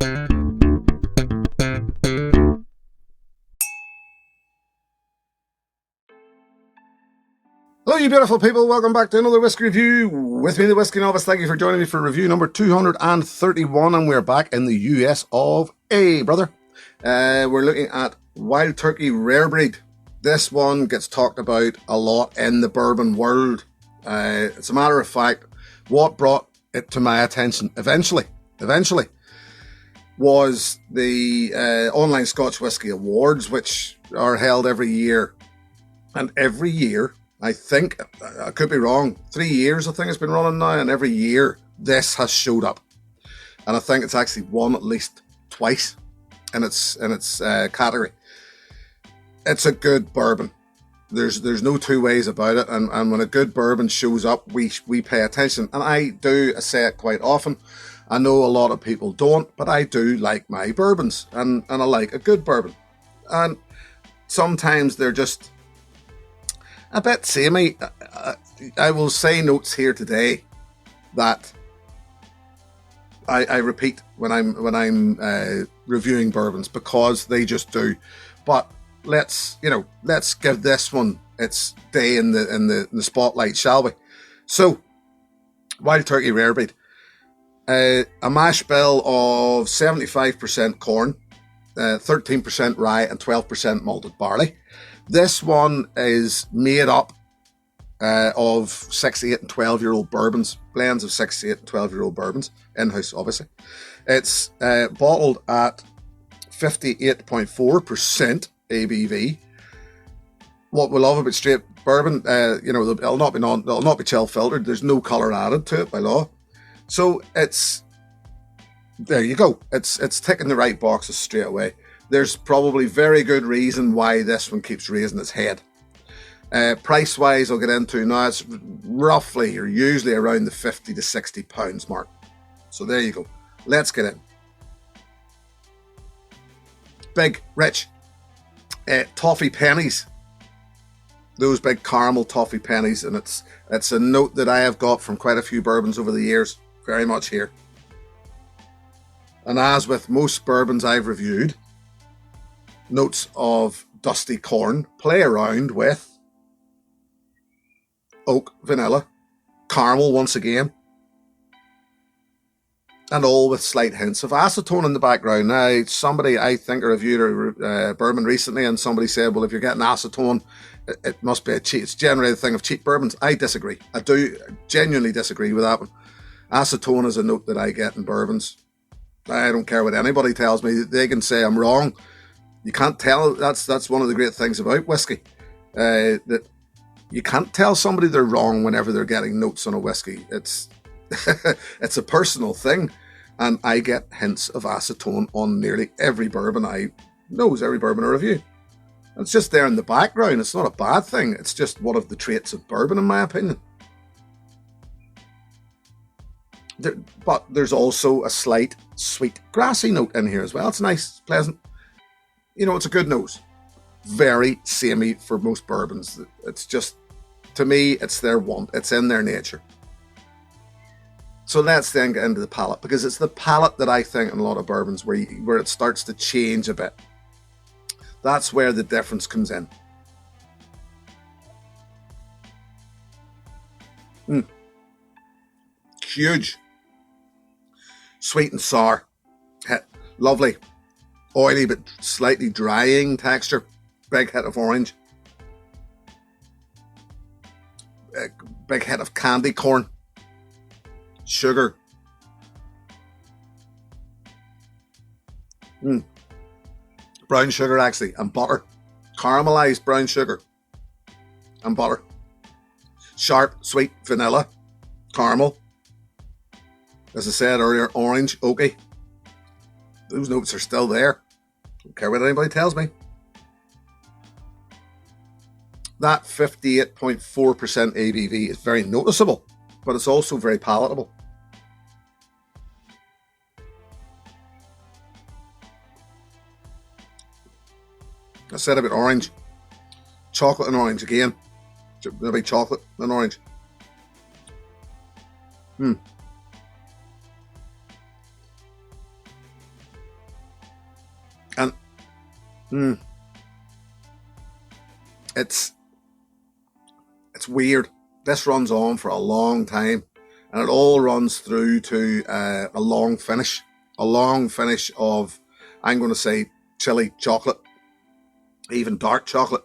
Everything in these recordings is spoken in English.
Hello, you beautiful people. Welcome back to another whiskey review with me, the Whiskey Novice. Thank you for joining me for review number 231, and we're back in the US of A, brother. We're looking at Wild Turkey Rare Breed. This one gets talked about a lot in the bourbon world. As a matter of fact, what brought it to my attention eventually, was the online Scotch Whisky Awards, which are held every year. And every year, I think, I could be wrong, 3 years I think it's been running now, and every year this has showed up. And I think it's actually won at least twice in its category. It's a good bourbon. There's no two ways about it, and when a good bourbon shows up, we pay attention. And I do say it quite often. I know a lot of people don't, but I do like my bourbons, and I like a good bourbon. And sometimes they're just a bit samey. I will say notes here today that I repeat when I'm reviewing bourbons, because they just do. But let's give this one its day in the spotlight, shall we? So, Wild Turkey Rare Breed, a mash bill of 75% corn, 13% rye, and 12% malted barley. This one is made up of 68 and 12-year-old bourbons, blends of 68 and 12-year-old bourbons, in-house obviously. It's bottled at 58.4% ABV. What we love about straight bourbon, it'll not be chill filtered. There's no colour added to it by law. So there you go. It's ticking the right boxes straight away. There's probably very good reason why this one keeps raising its head. Price-wise, I'll get into now. It's roughly, or usually around the £50 to £60 mark. So there you go. Let's get in. Big, rich toffee pennies. Those big caramel toffee pennies, and it's a note that I have got from quite a few bourbons over the years. Very much here. And as with most bourbons I've reviewed, notes of dusty corn play around with oak, vanilla, caramel once again, and all with slight hints of acetone in the background. Now, I think I reviewed a bourbon recently, and somebody said, well, if you're getting acetone, it must be it's generally a thing of cheap bourbons. I disagree. I do genuinely disagree with that one. Acetone is a note that I get in bourbons. I don't care what anybody tells me. They can say I'm wrong. You can't tell. That's one of the great things about whiskey, that you can't tell somebody they're wrong whenever they're getting notes on a whiskey. It's it's a personal thing, and I get hints of acetone on nearly every bourbon I review. It's just there in the background. It's not a bad thing. It's just one of the traits of bourbon, in my opinion. But there's also a slight sweet grassy note in here as well. It's nice, it's pleasant. It's a good nose. Very samey for most bourbons. It's just, to me, it's their want. It's in their nature. So let's then get into the palate, because it's the palate that I think in a lot of bourbons where it starts to change a bit. That's where the difference comes in. Huge. Sweet and sour. Lovely. Oily but slightly drying texture. Big hit of orange. Big hit of candy corn. Sugar. Brown sugar, actually, and butter. Caramelized brown sugar and butter. Sharp, sweet vanilla. Caramel. As I said earlier, orange, oaky. Those notes are still there. Don't care what anybody tells me. That 58.4% ABV is very noticeable, but it's also very palatable. I said about orange. Chocolate and orange again. Maybe chocolate and orange. And mm, it's weird. This runs on for a long time, and it all runs through to a long finish. A long finish of, I'm going to say, chili chocolate, even dark chocolate.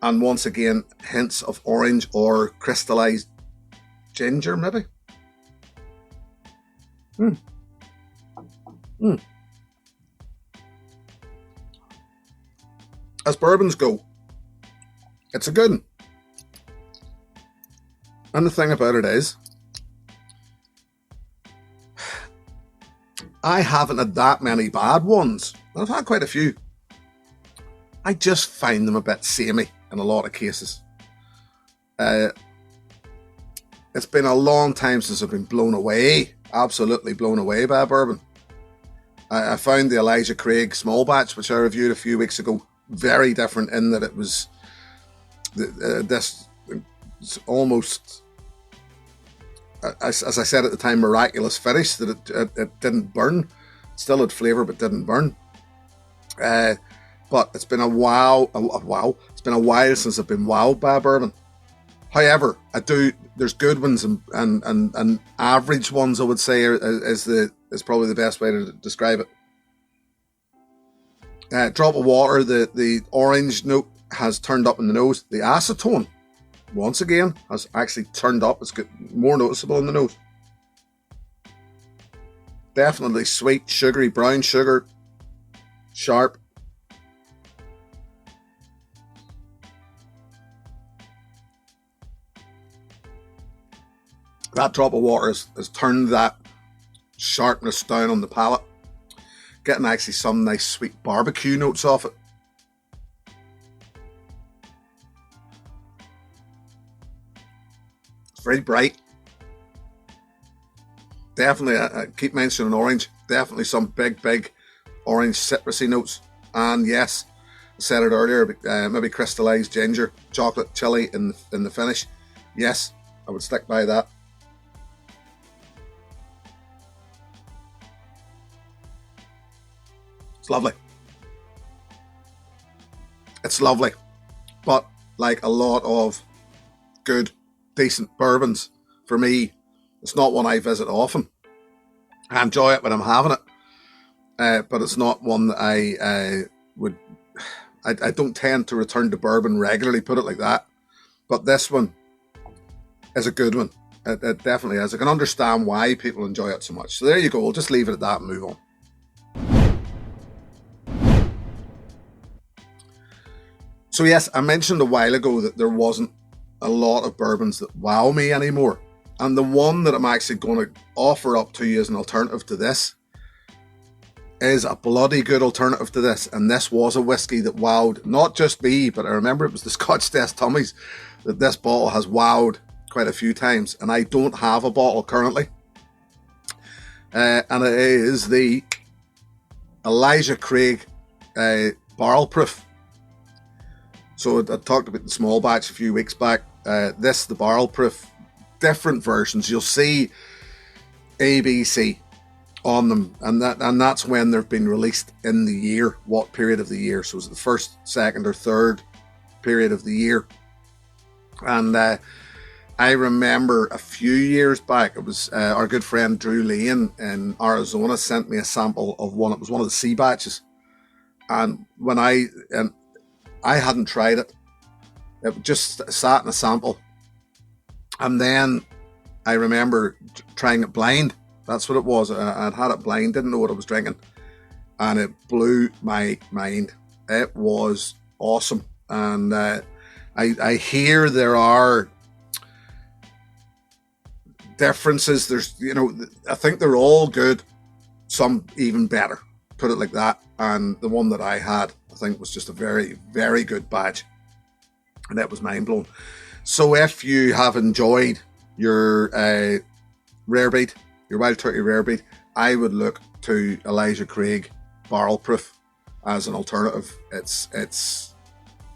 And once again, hints of orange or crystallized ginger, maybe. Mm. Mm. As bourbons go, it's a good one. And the thing about it is, I haven't had that many bad ones. I've had quite a few. I just find them a bit samey in a lot of cases. It's been a long time since I've been blown away, absolutely blown away by a bourbon. I found the Elijah Craig small batch, which I reviewed a few weeks ago, very different in that it was this almost, as I said at the time, miraculous finish, that it didn't burn. It still had flavour but didn't burn. But it's been a while. It's been a while since I've been wowed by a bourbon. However, there's good ones and average ones, I would say, is probably the best way to describe it. Drop of water, the orange note has turned up in the nose. The acetone, once again, has actually turned up. It's got more noticeable in the nose. Definitely sweet, sugary, brown sugar, sharp. That drop of water has turned that sharpness down on the palate. Getting actually some nice sweet barbecue notes off it. It's very bright. Definitely, I keep mentioning orange. Definitely some big orange citrusy notes. And yes, I said it earlier, maybe crystallized ginger, chocolate, chili in the finish. Yes, I would stick by that. It's lovely. It's lovely. But like a lot of good, decent bourbons, for me, it's not one I visit often. I enjoy it when I'm having it, but it's not one that I would. I don't tend to return to bourbon regularly, put it like that. But this one is a good one. It definitely is. I can understand why people enjoy it so much. So there you go. We'll just leave it at that and move on. So yes, I mentioned a while ago that there wasn't a lot of bourbons that wow me anymore. And the one that I'm actually going to offer up to you as an alternative to this is a bloody good alternative to this. And this was a whiskey that wowed not just me, but I remember it was the Scotch Test Tummies that this bottle has wowed quite a few times. And I don't have a bottle currently. And it is the Elijah Craig barrel proof. So I talked about the small batch a few weeks back. This, the barrel proof, different versions. You'll see ABC on them, and that's when they've been released in the year, what period of the year. So it's the first, second, or third period of the year. And I remember a few years back, it was our good friend Drew Lane in Arizona sent me a sample of one. It was one of the C batches, and I hadn't tried it. It just sat in a sample. And then I remember trying it blind. That's what it was. I'd had it blind, didn't know what I was drinking. And it blew my mind. It was awesome. And I hear there are differences. I think they're all good. Some even better. Put it like that. And the one that I had, I think, was just a very, very good batch. And that was mind blowing. So if you have enjoyed your rare breed, your Wild Turkey rare breed, I would look to Elijah Craig barrel proof as an alternative. It's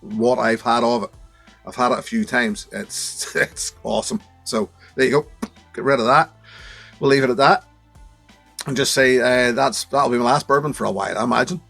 what I've had of it. I've had it a few times. It's awesome. So there you go. Get rid of that. We'll leave it at that. and just say that'll be my last bourbon for a while, I imagine.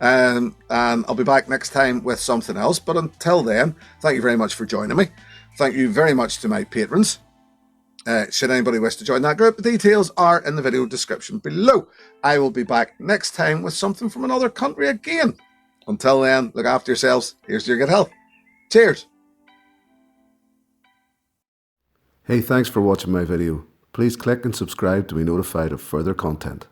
And I'll be back next time with something else. But until then, thank you very much for joining me. Thank you very much to my patrons. Should anybody wish to join that group, the details are in the video description below. I will be back next time with something from another country again. Until then, look after yourselves. Here's to your good health. Cheers. Hey, thanks for watching my video. Please click and subscribe to be notified of further content.